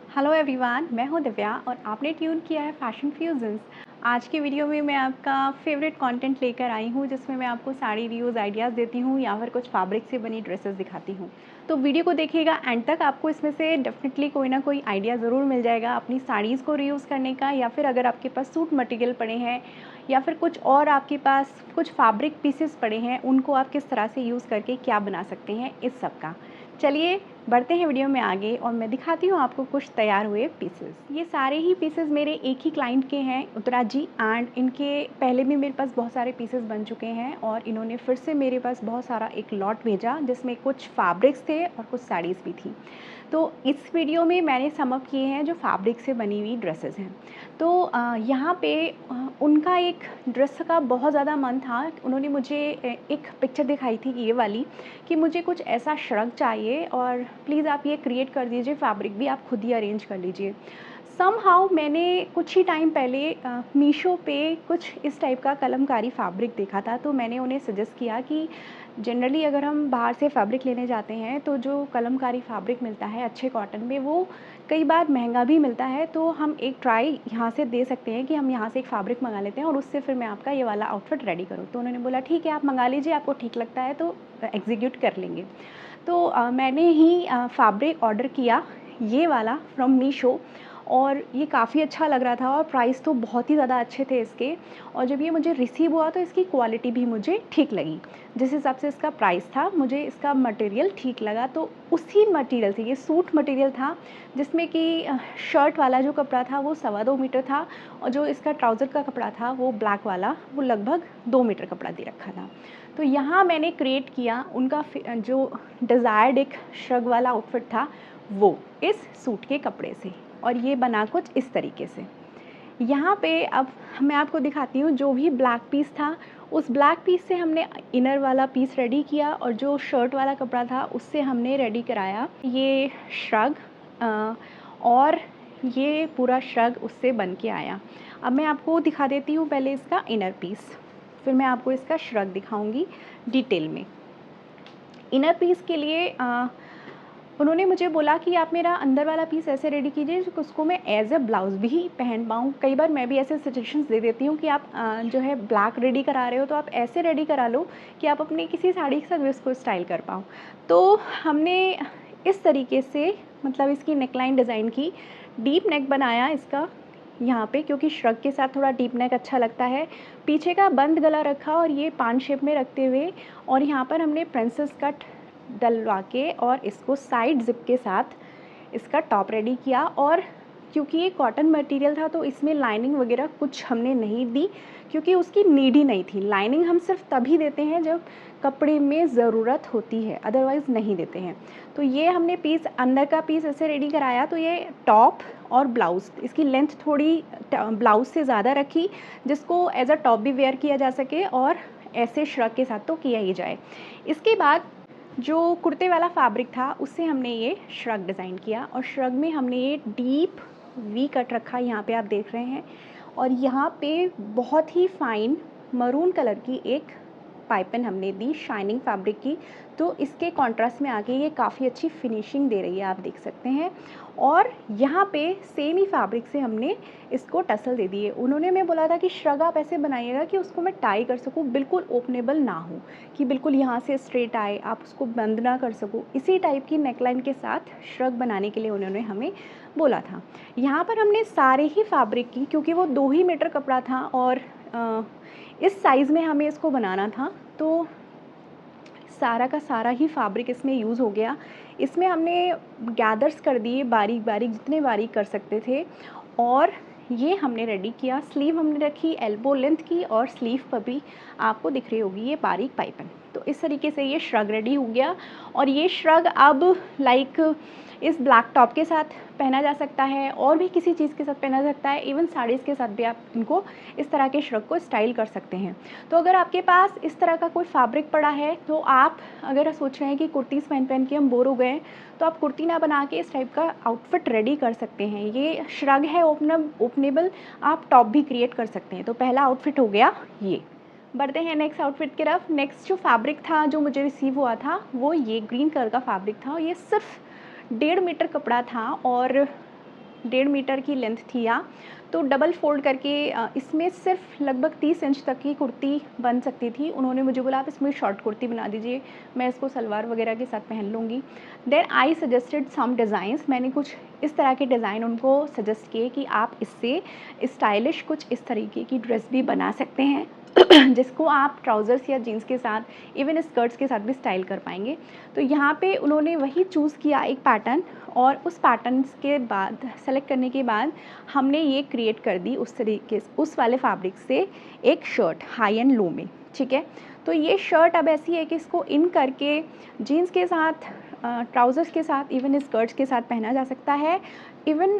Hello everyone, मैं हूं दिव्या और आपने ट्यून किया है फैशन फ्यूजन्स। आज की वीडियो में मैं आपका फेवरेट कंटेंट लेकर आई हूं, जिसमें मैं आपको साड़ी रीयूज़ आइडियाज़ देती हूं या फिर कुछ फैब्रिक से बनी ड्रेसेस दिखाती हूं। तो वीडियो को देखिएगा एंड तक, आपको इसमें से डेफिनेटली कोई ना कोई आइडिया ज़रूर मिल जाएगा अपनी साड़ीज़ को रीयूज़ करने का, या फिर अगर आपके पास सूट मटेरियल पड़े हैं या फिर कुछ और आपके पास कुछ फैब्रिक पीसेस पड़े हैं, उनको आप किस तरह से यूज़ करके क्या बना सकते हैं इस सब का। चलिए बढ़ते हैं वीडियो में आगे और मैं दिखाती हूँ आपको कुछ तैयार हुए पीसेस। ये सारे ही पीसेस मेरे एक ही क्लाइंट के हैं, उत्तरा जी, एंड इनके पहले भी मेरे पास बहुत सारे पीसेस बन चुके हैं और इन्होंने फिर से मेरे पास बहुत सारा एक लॉट भेजा, जिसमें कुछ फैब्रिक्स थे और कुछ साड़ीज़ भी थी। तो इस वीडियो में मैंने सम अप किए हैं जो फैब्रिक से बनी हुई ड्रेसेस हैं। तो यहाँ पे उनका एक ड्रेस का बहुत ज़्यादा मन था। उन्होंने मुझे एक पिक्चर दिखाई थी ये वाली, कि मुझे कुछ ऐसा श्रग चाहिए और प्लीज़ आप ये क्रिएट कर दीजिए, फैब्रिक भी आप खुद ही अरेंज कर लीजिए। समहाउ मैंने कुछ ही टाइम पहले मीशो पे कुछ इस टाइप का कलमकारी फैब्रिक देखा था, तो मैंने उन्हें सजेस्ट किया कि जनरली अगर हम बाहर से फैब्रिक लेने जाते हैं तो जो कलमकारी फैब्रिक मिलता है अच्छे कॉटन में, वो कई बार महंगा भी मिलता है। तो हम एक ट्राई यहाँ से दे सकते हैं कि हम यहाँ से एक फैब्रिक मंगा लेते हैं और उससे फिर मैं आपका ये वाला आउटफिट रेडी करूँ। तो उन्होंने बोला ठीक है, आप मंगा लीजिए, आपको ठीक लगता है तो एग्जीक्यूट कर लेंगे। तो मैंने ही फैब्रिक ऑर्डर किया ये वाला फ्रॉम मीशो, और ये काफ़ी अच्छा लग रहा था और प्राइस तो बहुत ही ज़्यादा अच्छे थे इसके। और जब ये मुझे रिसीव हुआ तो इसकी क्वालिटी भी मुझे ठीक लगी, जिस हिसाब से इसका प्राइस था मुझे इसका मटेरियल ठीक लगा। तो उसी मटेरियल से, ये सूट मटेरियल था जिसमें कि शर्ट वाला जो कपड़ा था वो 2.25 मीटर था, और जो इसका ट्राउज़र का कपड़ा था वो ब्लैक वाला, वो लगभग 2 मीटर कपड़ा दे रखा था। तो यहाँ मैंने क्रिएट किया उनका जो डिज़ायर्ड एक श्रग वाला आउटफिट था वो इस सूट के कपड़े से, और ये बना कुछ इस तरीके से। यहाँ पे अब मैं आपको दिखाती हूँ, जो भी ब्लैक पीस था उस ब्लैक पीस से हमने इनर वाला पीस रेडी किया, और जो शर्ट वाला कपड़ा था उससे हमने रेडी कराया ये श्रग, और ये पूरा श्रग उससे बन के आया। अब मैं आपको दिखा देती हूँ पहले इसका इनर पीस, फिर मैं आपको इसका श्रग दिखाऊंगी डिटेल में। इनर पीस के लिए उन्होंने मुझे बोला कि आप मेरा अंदर वाला पीस ऐसे रेडी कीजिए कि उसको मैं एज ए ब्लाउज़ भी पहन पाऊँ। कई बार मैं भी ऐसे सजेशंस दे देती हूँ कि आप जो है ब्लैक रेडी करा रहे हो तो आप ऐसे रेडी करा लो कि आप अपनी किसी साड़ी के साथ भी उसको स्टाइल कर पाओ। तो हमने इस तरीके से, मतलब इसकी नेकलाइन डिज़ाइन की, डीप नेक बनाया इसका यहाँ पे, क्योंकि श्रग के साथ थोड़ा डीप नेक अच्छा लगता है। पीछे का बंद गला रखा और ये पान शेप में रखते हुए, और यहाँ पर हमने प्रिंसेस कट डलवा के और इसको साइड जिप के साथ इसका टॉप रेडी किया। और क्योंकि ये कॉटन मटेरियल था तो इसमें लाइनिंग वगैरह कुछ हमने नहीं दी, क्योंकि उसकी नीड ही नहीं थी। लाइनिंग हम सिर्फ तभी देते हैं जब कपड़े में ज़रूरत होती है, अदरवाइज़ नहीं देते हैं। तो ये हमने पीस, अंदर का पीस ऐसे रेडी कराया। तो ये टॉप और ब्लाउज़, इसकी लेंथ थोड़ी ब्लाउज़ से ज़्यादा रखी, जिसको एज अ टॉप भी वेयर किया जा सके और ऐसे श्रग के साथ तो किया ही जाए। इसके बाद जो कुर्ते वाला फैब्रिक था उससे हमने ये श्रग डिज़ाइन किया, और श्रग में हमने ये डीप वी कट रखा, यहाँ पे आप देख रहे हैं। और यहाँ पे बहुत ही फाइन मरून कलर की एक पाइपिंग हमने दी शाइनिंग फैब्रिक की, तो इसके कॉन्ट्रास्ट में आके ये काफ़ी अच्छी फिनिशिंग दे रही है, आप देख सकते हैं। और यहाँ पे सेम ही फैब्रिक से हमने इसको टसल दे दिए। उन्होंने मैं बोला था कि श्रग आप ऐसे बनाइएगा कि उसको मैं टाई कर सकूँ, बिल्कुल ओपनेबल ना हो, कि बिल्कुल यहाँ से स्ट्रेट आए, आप उसको बंद ना कर सकूँ। इसी टाइप की नेकलाइन के साथ श्रग बनाने के लिए उन्होंने हमें बोला था। यहाँ पर हमने सारे ही फैब्रिक की, क्योंकि वो 2 ही मीटर कपड़ा था और इस साइज़ में हमें इसको बनाना था, तो सारा का सारा ही फैब्रिक इसमें यूज़ हो गया। इसमें हमने गैदर्स कर दिए बारीक बारीक, जितने बारीक कर सकते थे, और ये हमने रेडी किया। स्लीव हमने रखी एल्बो लेंथ की, और स्लीव पर भी आपको दिख रही होगी ये बारीक पाइपिंग। तो इस तरीके से ये श्रग रेडी हो गया। और ये श्रग अब लाइक इस ब्लैक टॉप के साथ पहना जा सकता है, और भी किसी चीज़ के साथ पहना जा सकता है, इवन साड़ीज़ के साथ भी आप इनको इस तरह के श्रग को स्टाइल कर सकते हैं। तो अगर आपके पास इस तरह का कोई फैब्रिक पड़ा है, तो आप अगर सोच रहे हैं कि कुर्तीज़ पहन पहन के हम बोर हो गए हैं, तो आप कुर्ती ना बना के इस टाइप का आउटफिट रेडी कर सकते हैं। ये श्रग है ओपनेबल, आप टॉप भी क्रिएट कर सकते हैं। तो पहला आउटफिट हो गया ये। बढ़ते हैं नेक्स्ट आउटफिट की तरफ। नेक्स्ट जो फैब्रिक था जो मुझे रिसीव हुआ था वो ये ग्रीन कलर का फैब्रिक था। ये सिर्फ 1.5 मीटर कपड़ा था, और 1.5 मीटर की लेंथ थी यहाँ, तो डबल फोल्ड करके इसमें सिर्फ लगभग 30 इंच तक की कुर्ती बन सकती थी। उन्होंने मुझे बोला आप इसमें शॉर्ट कुर्ती बना दीजिए, मैं इसको सलवार वगैरह के साथ पहन लूँगी। Then I suggested some designs, मैंने कुछ इस तरह के डिज़ाइन उनको सजेस्ट किए कि आप इससे स्टाइलिश कुछ इस तरीके की ड्रेस भी बना सकते हैं जिसको आप ट्राउज़र्स या जीन्स के साथ, इवन स्कर्ट्स के साथ भी स्टाइल कर पाएंगे। तो यहाँ पे उन्होंने वही चूज़ किया एक पैटर्न, और उस पैटर्न्स के बाद सेलेक्ट करने के बाद हमने ये क्रिएट कर दी उस तरीके से, उस वाले फैब्रिक से एक शर्ट हाई एंड लो में। ठीक है, तो ये शर्ट अब ऐसी है कि इसको इन करके जीन्स के साथ, ट्राउज़र्स के साथ, इवन स्कर्ट्स के साथ पहना जा सकता है। इवन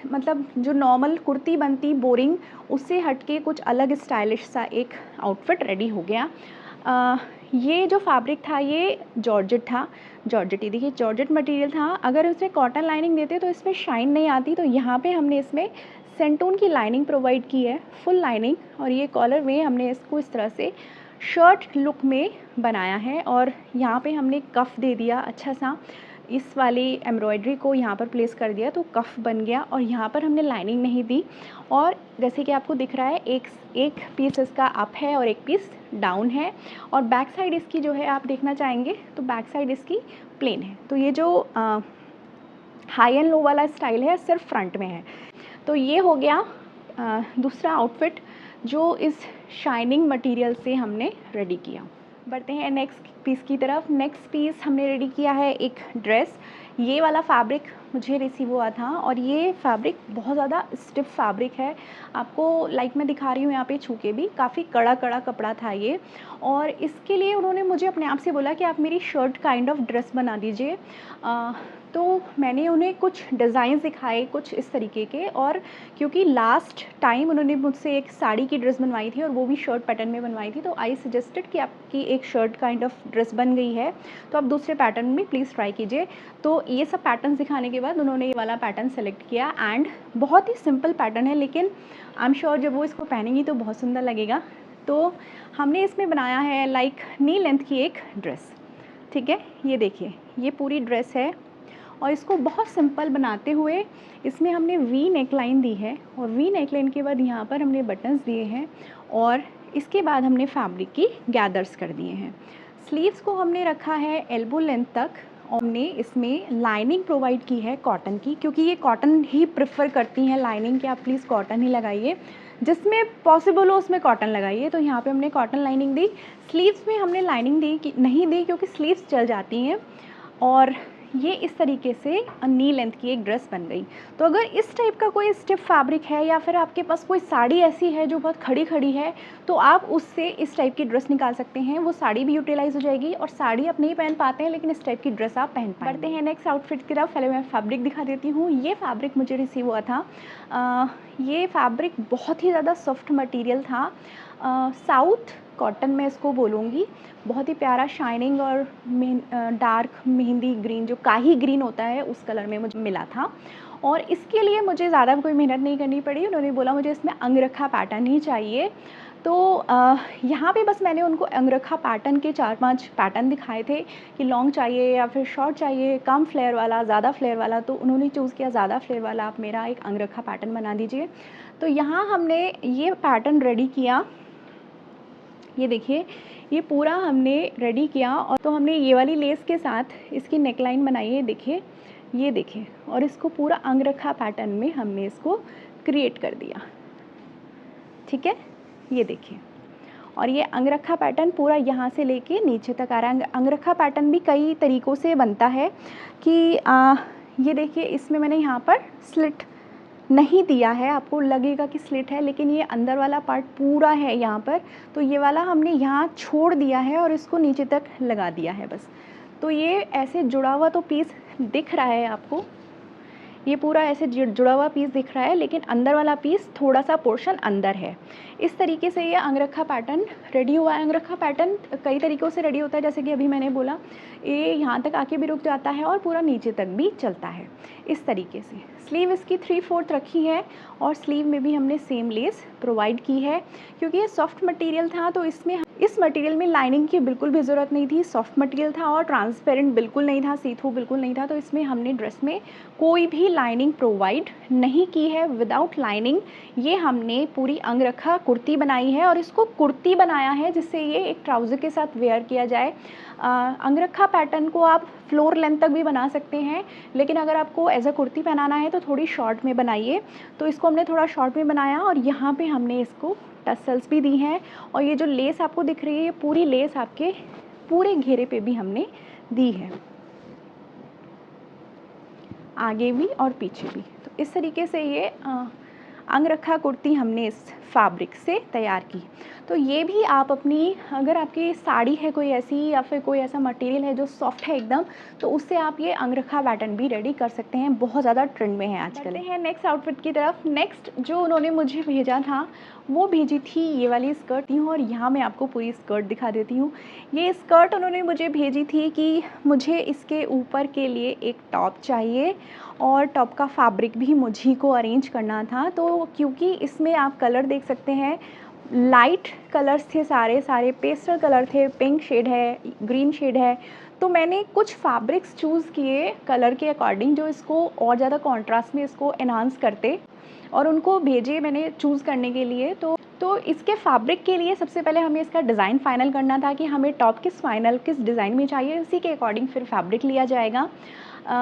मतलब जो नॉर्मल कुर्ती बनती बोरिंग, उससे हटके कुछ अलग स्टाइलिश सा एक आउटफिट रेडी हो गया। ये जो फैब्रिक था ये जॉर्जेट था, जॉर्जेट ही देखिए, जॉर्जेट मटेरियल था। अगर उसमें कॉटन लाइनिंग देते तो इसमें शाइन नहीं आती, तो यहाँ पे हमने इसमें सेंटून की लाइनिंग प्रोवाइड की है, फुल लाइनिंग, और ये कॉलर में हमने इसको इस तरह से शर्ट लुक में बनाया है। और यहाँ पे हमने कफ दे दिया अच्छा सा, इस वाली एम्ब्रॉयडरी को यहाँ पर प्लेस कर दिया तो कफ बन गया, और यहाँ पर हमने लाइनिंग नहीं दी। और जैसे कि आपको दिख रहा है एक पीस इसका अप है और एक पीस डाउन है, और बैक साइड इसकी जो है आप देखना चाहेंगे तो बैक साइड इसकी प्लेन है। तो ये जो हाई एंड लो वाला स्टाइल है सिर्फ फ्रंट में है। तो ये हो गया दूसरा आउटफिट जो इस शाइनिंग मटेरियल से हमने रेडी किया। बढ़ते हैं नेक्स्ट पीस की तरफ। नेक्स्ट पीस हमने रेडी किया है एक ड्रेस। ये वाला फैब्रिक मुझे रिसीव हुआ था, और ये फैब्रिक बहुत ज़्यादा स्टिफ फैब्रिक है। आपको लाइक मैं दिखा रही हूँ यहाँ पे छू के भी, काफ़ी कड़ा कड़ा कपड़ा था ये। और इसके लिए उन्होंने मुझे अपने आप से बोला कि आप मेरी शर्ट काइंड ऑफ ड्रेस बना दीजिए। तो मैंने उन्हें कुछ डिज़ाइन दिखाए कुछ इस तरीके के, और क्योंकि लास्ट टाइम उन्होंने मुझसे एक साड़ी की ड्रेस बनवाई थी और वो भी शर्ट पैटर्न में बनवाई थी, तो आई सजेस्टेड कि आपकी एक शर्ट काइंड ऑफ ड्रेस बन गई है तो आप दूसरे पैटर्न में प्लीज़ ट्राई कीजिए। तो ये सब पैटर्न दिखाने के बाद उन्होंने ये वाला पैटर्न सेलेक्ट किया, एंड बहुत ही सिंपल पैटर्न है, लेकिन आई एम श्योर जब वो इसको पहनेंगी तो बहुत सुंदर लगेगा। तो हमने इसमें बनाया है लाइक नी लेंथ की एक ड्रेस। ठीक है, ये देखिए ये पूरी ड्रेस है, और इसको बहुत सिंपल बनाते हुए इसमें हमने वी नेकलाइन दी है, और वी नेकलाइन के बाद यहाँ पर हमने बटन्स दिए हैं, और इसके बाद हमने फैब्रिक की गैदर्स कर दिए हैं। स्लीव्स को हमने रखा है एल्बो लेंथ तक, और हमने इसमें लाइनिंग प्रोवाइड की है कॉटन की, क्योंकि ये कॉटन ही प्रेफर करती हैं लाइनिंग कि आप प्लीज़ कॉटन ही लगाइए, जिसमें पॉसिबल हो उसमें कॉटन लगाइए। तो यहाँ पे हमने कॉटन लाइनिंग दी। स्लीव्स में हमने लाइनिंग नहीं दी क्योंकि स्लीव्स चल जाती हैं, और ये इस तरीके से नी लेंथ की एक ड्रेस बन गई। तो अगर इस टाइप का कोई स्टिफ फैब्रिक है, या फिर आपके पास कोई साड़ी ऐसी है जो बहुत खड़ी खड़ी है, तो आप उससे इस टाइप की ड्रेस निकाल सकते हैं। वो साड़ी भी यूटिलाइज हो जाएगी, और साड़ी आप नहीं पहन पाते हैं लेकिन इस टाइप की ड्रेस आप पहन पाएंगे। बढ़ते हैं नेक्स्ट आउटफिट की तरफ। पहले मैं फैब्रिक दिखा देती हूँ। ये फैब्रिक मुझे रिसीव हुआ था। ये फैब्रिक बहुत ही ज़्यादा सॉफ्ट मटीरियल था, साउथ कॉटन मैं इसको बोलूँगी। बहुत ही प्यारा शाइनिंग और डार्क मेहंदी ग्रीन, जो काही ग्रीन होता है, उस कलर में मुझे मिला था। और इसके लिए मुझे ज़्यादा कोई मेहनत नहीं करनी पड़ी। उन्होंने बोला मुझे इसमें अंगरखा पैटर्न ही चाहिए, तो यहाँ पे बस मैंने उनको अंगरखा पैटर्न के 4-5 पैटर्न दिखाए थे कि लॉन्ग चाहिए या फिर शॉर्ट चाहिए, कम फ्लेयर वाला, ज़्यादा फ्लेयर वाला। तो उन्होंने चूज़ किया ज़्यादा फ्लेयर वाला, आप मेरा एक अंगरखा पैटर्न बना दीजिए। तो यहाँ हमने ये पैटर्न रेडी किया। ये देखिए ये पूरा हमने रेडी किया, और तो हमने ये वाली लेस के साथ इसकी नेकलाइन बनाई है, देखिए ये देखिए, और इसको पूरा अंगरखा पैटर्न में हमने इसको क्रिएट कर दिया। ठीक है, ये देखिए, और ये अंगरखा पैटर्न पूरा यहाँ से लेके नीचे तक आ रहा है। अंगरखा पैटर्न भी कई तरीक़ों से बनता है कि ये देखिए इसमें मैंने यहाँ पर स्लिट नहीं दिया है, आपको लगेगा कि स्लिट है, लेकिन ये अंदर वाला पार्ट पूरा है यहाँ पर। तो ये वाला हमने यहाँ छोड़ दिया है और इसको नीचे तक लगा दिया है बस। तो ये ऐसे जुड़ा हुआ तो पीस दिख रहा है आपको, ये पूरा ऐसे जुड़ा हुआ पीस दिख रहा है, लेकिन अंदर वाला पीस थोड़ा सा पोर्शन अंदर है। इस तरीके से ये अंगरखा पैटर्न रेडी हुआ है। अंगरखा पैटर्न कई तरीक़ों से रेडी होता है, जैसे कि अभी मैंने बोला, ये यहाँ तक आके भी रुक जाता है और पूरा नीचे तक भी चलता है इस तरीके से। स्लीव इसकी 3/4 रखी है, और स्लीव में भी हमने सेम लेस प्रोवाइड की है। क्योंकि ये सॉफ्ट मटेरियल था तो इसमें इस मटेरियल में लाइनिंग की बिल्कुल भी ज़रूरत नहीं थी, सॉफ्ट मटेरियल था और ट्रांसपेरेंट बिल्कुल नहीं था, सी थ्रू बिल्कुल नहीं था। तो इसमें हमने ड्रेस में कोई भी लाइनिंग प्रोवाइड नहीं की है। विदाउट लाइनिंग ये हमने पूरी अंगरखा कुर्ती बनाई है और इसको कुर्ती बनाया है जिससे ये एक ट्राउज़र के साथ वेयर किया जाए। अंगरखा पैटर्न को आप फ्लोर लेंथ तक भी बना सकते हैं, लेकिन अगर आपको एज अ कुर्ती पहनाना है तो थोड़ी शॉर्ट में बनाइए। तो इसको हमने थोड़ा शॉर्ट में बनाया और यहाँ पे हमने इसको टसल्स भी दी हैं और ये जो लेस आपको दिख रही है, ये पूरी लेस आपके पूरे घेरे पे भी हमने दी है, आगे भी और पीछे भी। तो इस तरीके से ये अंगरखा कुर्ती हमने इस फैब्रिक से तैयार की। तो ये भी आप अपनी, अगर आपकी साड़ी है कोई ऐसी या फिर कोई ऐसा मटेरियल है जो सॉफ्ट है एकदम, तो उससे आप ये अंगरखा पैटर्न भी रेडी कर सकते हैं। बहुत ज़्यादा ट्रेंड में है आजकल। बढ़ते हैं नेक्स्ट आउटफिट की तरफ। नेक्स्ट जो उन्होंने मुझे भेजा था वो भेजी थी ये वाली स्कर्ट थी और यहाँ मैं आपको पूरी स्कर्ट दिखा देती हूँ। ये स्कर्ट उन्होंने मुझे भेजी थी कि मुझे इसके ऊपर के लिए एक टॉप चाहिए और टॉप का फैब्रिक भी मुझी को अरेंज करना था। तो क्योंकि इसमें आप कलर देख सकते हैं, लाइट कलर्स थे, सारे पेस्टल कलर थे, पिंक शेड है, ग्रीन शेड है। तो मैंने कुछ फैब्रिक्स चूज़ किए कलर के अकॉर्डिंग जो इसको और ज़्यादा कॉन्ट्रास्ट में इसको एनहांस करते और उनको भेजे मैंने चूज़ करने के लिए। तो इसके फैब्रिक के लिए सबसे पहले हमें इसका डिज़ाइन फाइनल करना था कि हमें टॉप किस डिज़ाइन में चाहिए, उसी के अकॉर्डिंग फिर फैब्रिक लिया जाएगा।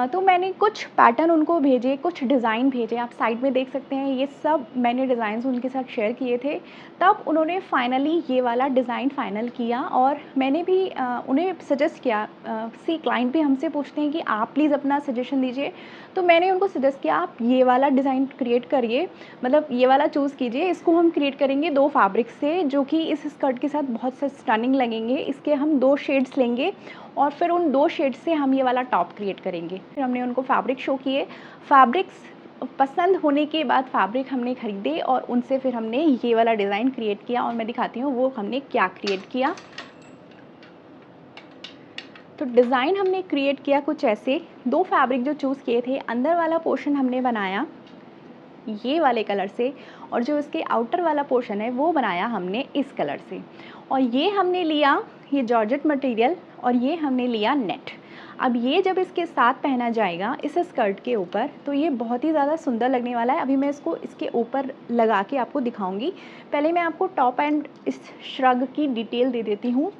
तो मैंने कुछ पैटर्न उनको भेजे, कुछ डिज़ाइन भेजे, आप साइड में देख सकते हैं। ये सब मैंने डिज़ाइंस उनके साथ शेयर किए थे। तब उन्होंने फाइनली ये वाला डिज़ाइन फ़ाइनल किया और मैंने भी उन्हें सजेस्ट किया। क्लाइंट भी हमसे पूछते हैं कि आप प्लीज़ अपना सजेशन दीजिए, तो मैंने उनको सजेस्ट किया आप ये वाला डिज़ाइन क्रिएट करिए, मतलब ये वाला चूज़ कीजिए। इसको हम क्रिएट करेंगे 2 फैब्रिक से जो कि इस स्कर्ट के साथ बहुत से स्टनिंग लगेंगे। इसके हम 2 शेड्स लेंगे और फिर उन 2 शेड्स से हम ये वाला टॉप क्रिएट करेंगे। फिर हमने उनको फैब्रिक शो किए। फैब्रिक्स पसंद होने के बाद फैब्रिक हमने ख़रीदे और उनसे फिर हमने ये वाला डिज़ाइन क्रिएट किया और मैं दिखाती हूँ वो हमने क्या क्रिएट किया। तो डिज़ाइन हमने क्रिएट किया कुछ ऐसे। 2 फैब्रिक जो चूज़ किए थे, अंदर वाला पोर्शन हमने बनाया ये वाले कलर से और जो इसके आउटर वाला पोर्शन है वो बनाया हमने इस कलर से। और ये हमने लिया ये जॉर्जेट मटेरियल और ये हमने लिया नेट। अब ये जब इसके साथ पहना जाएगा इस स्कर्ट के ऊपर तो ये बहुत ही ज़्यादा सुंदर लगने वाला है। अभी मैं इसको इसके ऊपर लगा के आपको दिखाऊंगी। पहले मैं आपको टॉप एंड इस श्रग की डिटेल दे देती हूँ।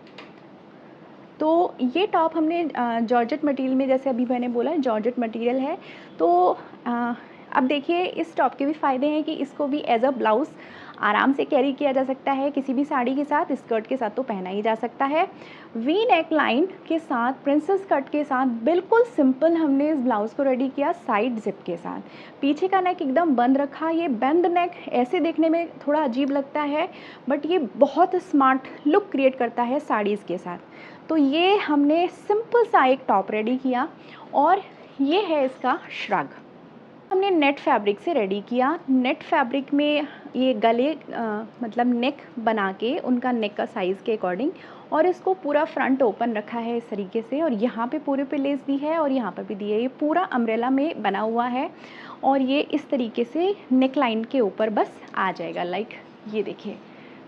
तो ये टॉप हमने जॉर्जेट मटेरियल में, जैसे अभी मैंने बोला जॉर्जेट मटेरियल है। तो अब देखिए इस टॉप के भी फ़ायदे हैं कि इसको भी एज अ ब्लाउज़ आराम से कैरी किया जा सकता है, किसी भी साड़ी के साथ, स्कर्ट के साथ तो पहना ही जा सकता है। वी नेक लाइन के साथ, प्रिंसेस कट के साथ बिल्कुल सिंपल हमने इस ब्लाउज़ को रेडी किया साइड जिप के साथ। पीछे का नेक एकदम बंद रखा। ये बंद नेक ऐसे देखने में थोड़ा अजीब लगता है बट ये बहुत स्मार्ट लुक क्रिएट करता है साड़ीज़ के साथ। तो ये हमने सिंपल सा एक टॉप रेडी किया और ये है इसका श्रग। हमने नेट फैब्रिक से रेडी किया। नेट फैब्रिक में ये गले मतलब नेक बना के उनका नेक का साइज़ के अकॉर्डिंग और इसको पूरा फ्रंट ओपन रखा है इस तरीके से और यहाँ पे पूरे पे लेस दी है और यहाँ पर भी दी है। ये पूरा अम्ब्रेला में बना हुआ है और ये इस तरीके से नेक लाइन के ऊपर बस आ जाएगा। लाइक ये देखिए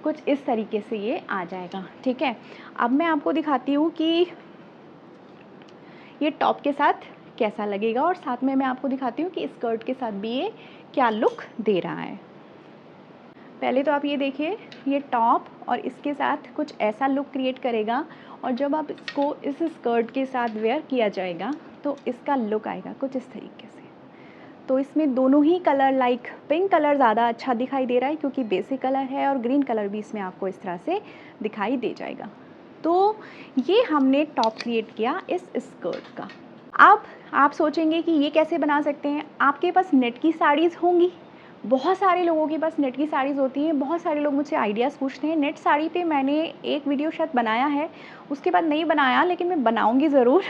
कुछ इस तरीके से ये आ जाएगा। ठीक है, अब मैं आपको दिखाती हूँ कि ये टॉप के साथ कैसा लगेगा और साथ में मैं आपको दिखाती हूँ कि स्कर्ट के साथ भी ये क्या लुक दे रहा है। पहले तो आप ये देखिए, ये टॉप और इसके साथ कुछ ऐसा लुक क्रिएट करेगा और जब आप इसको इस स्कर्ट के साथ वेयर किया जाएगा तो इसका लुक आएगा कुछ इस तरीके से। तो इसमें दोनों ही कलर, लाइक पिंक कलर ज़्यादा अच्छा दिखाई दे रहा है क्योंकि बेसिक कलर है और ग्रीन कलर भी इसमें आपको इस तरह से दिखाई दे जाएगा। तो ये हमने टॉप क्रिएट किया इस स्कर्ट का। अब आप सोचेंगे कि ये कैसे बना सकते हैं। आपके पास नेट की साड़ीज़ होंगी, बहुत सारे लोगों के पास नेट की साड़ीज़ होती हैं। बहुत सारे लोग मुझसे आइडियाज़ पूछते हैं। नेट साड़ी पे मैंने एक वीडियो शायद बनाया है, उसके बाद नहीं बनाया, लेकिन मैं बनाऊंगी ज़रूर।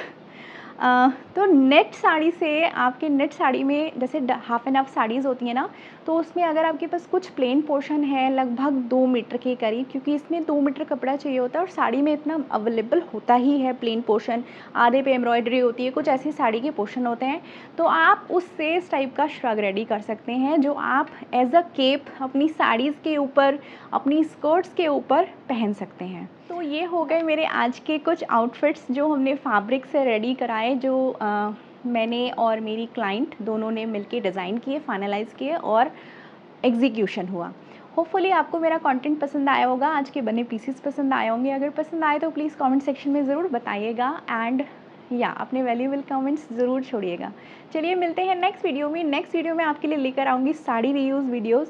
तो नेट साड़ी से, आपके नेट साड़ी में जैसे हाफ एंड हाफ साड़ीज़ होती हैं ना, तो उसमें अगर आपके पास कुछ प्लेन पोर्शन है लगभग 2 मीटर के करीब, क्योंकि इसमें 2 मीटर कपड़ा चाहिए होता है और साड़ी में इतना अवेलेबल होता ही है प्लेन पोर्शन, आधे पे एम्ब्रॉयडरी होती है, कुछ ऐसी साड़ी के पोर्शन होते हैं। तो आप उससे इस टाइप का श्रग रेडी कर सकते हैं जो आप एज अ केप अपनी साड़ीज़ के ऊपर, अपनी स्कर्ट्स के ऊपर पहन सकते हैं। तो ये हो गए मेरे आज के कुछ आउटफिट्स जो हमने फैब्रिक से रेडी कराए, जो मैंने और मेरी क्लाइंट दोनों ने मिलके डिज़ाइन किए, फाइनलाइज़ किए और एग्जीक्यूशन हुआ। होपफुली आपको मेरा कंटेंट पसंद आया होगा, आज के बने पीसेस पसंद आए होंगे। अगर पसंद आए तो प्लीज़ कमेंट सेक्शन में ज़रूर बताइएगा एंड या अपने वैल्यूएबल कमेंट्स ज़रूर छोड़िएगा। चलिए मिलते हैं नेक्स्ट वीडियो में। नेक्स्ट वीडियो में आपके लिए लेकर आऊँगी साड़ी रीयूज़ वीडियोज़।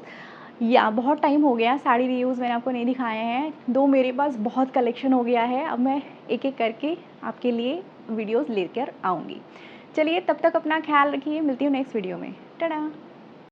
या बहुत टाइम हो गया साड़ी रीयूज़ मैंने आपको नहीं दिखाए हैं, दो मेरे पास बहुत कलेक्शन हो गया है। अब मैं एक एक करके आपके लिए वीडियोज़ लेकर आऊँगी। चलिए तब तक अपना ख्याल रखिए, मिलती हूँ नेक्स्ट वीडियो में। टाटा।